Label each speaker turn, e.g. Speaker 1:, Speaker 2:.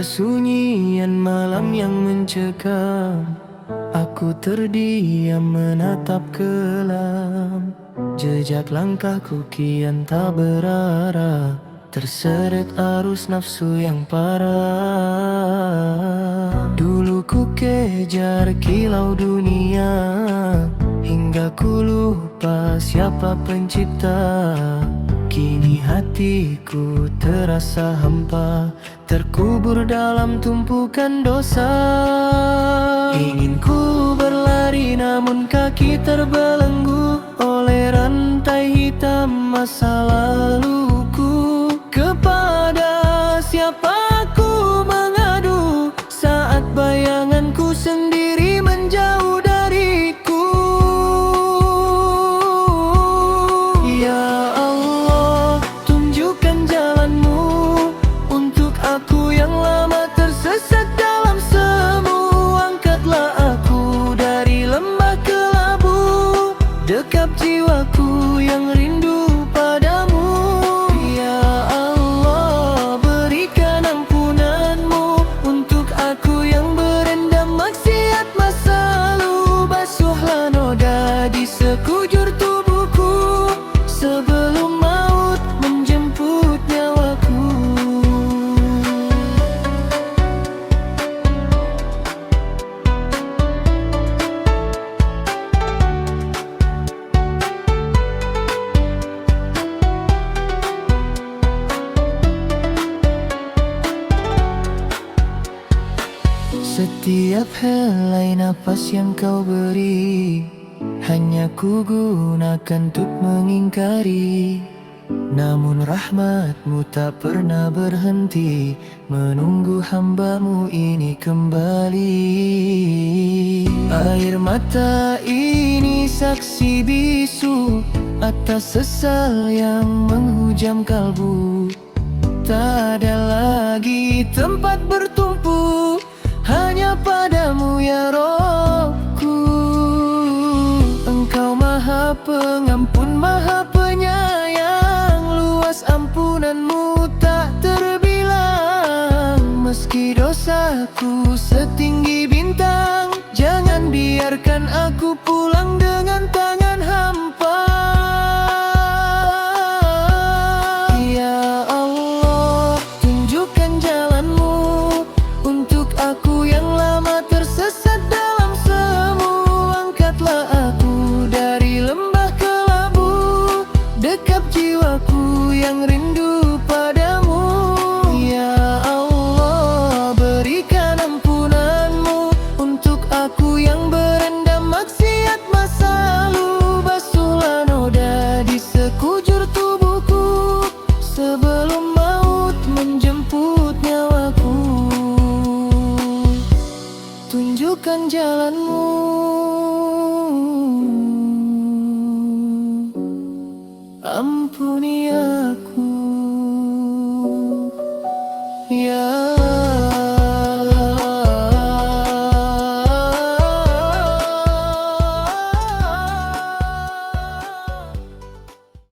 Speaker 1: kesunyian malam yang mencekam, aku terdiam menatap kelam. Jejak langkahku kian tak berarah, terseret arus nafsu yang parah. Dulu ku kejar kilau dunia, hingga ku lupa siapa pencipta. Kini hatiku terasa hampa, terkubur dalam tumpukan dosa. Ingin ku berlari namun kaki terbelenggu oleh rantai hitam masa laluku. Kepada siapa ku mengadu saat bayanganku sendiri menjauh dariku? Ya Allah, tunjukkan jalanmu untuk aku yang lama tersesat dalam semu. Angkatlah aku dari lembah kelabu, dekap jiwaku yang rindu padamu. Ya Allah, berikan ampunanmu untuk aku yang berendam maksiat masa lalu. Basuhlah noda di sekujur tubuhku sebelum maut menjemput nyawaku. Setiap helai nafas yang kau beri hanya ku gunakan untuk mengingkari. Namun rahmatmu tak pernah berhenti menunggu hambamu ini kembali. Air mata ini saksi bisu atas sesal yang menghujam kalbu. Tak ada lagi tempat bertumpu, hanya padamu ya Rabbku. Engkau maha pengampun, maha penyayang, luas ampunanmu tak terbilang. Meski dosaku setinggi bintang, jangan biarkan aku pulang dengan tangan hampa. Ya Allah, tunjukkan jalanmu untuk aku yang lama tersesat dalam semu. Angkatlah aku dari lembah kelabu, dekap jiwaku yang rindu padamu. Ya Allah, berikan ampunanmu untuk aku yang berendam maksiat masa lalu. Basuhlah noda di sekujur tubuhku sebelum maut menjemput nyawaku. Tunjukkan jalanmu, ampuni aku.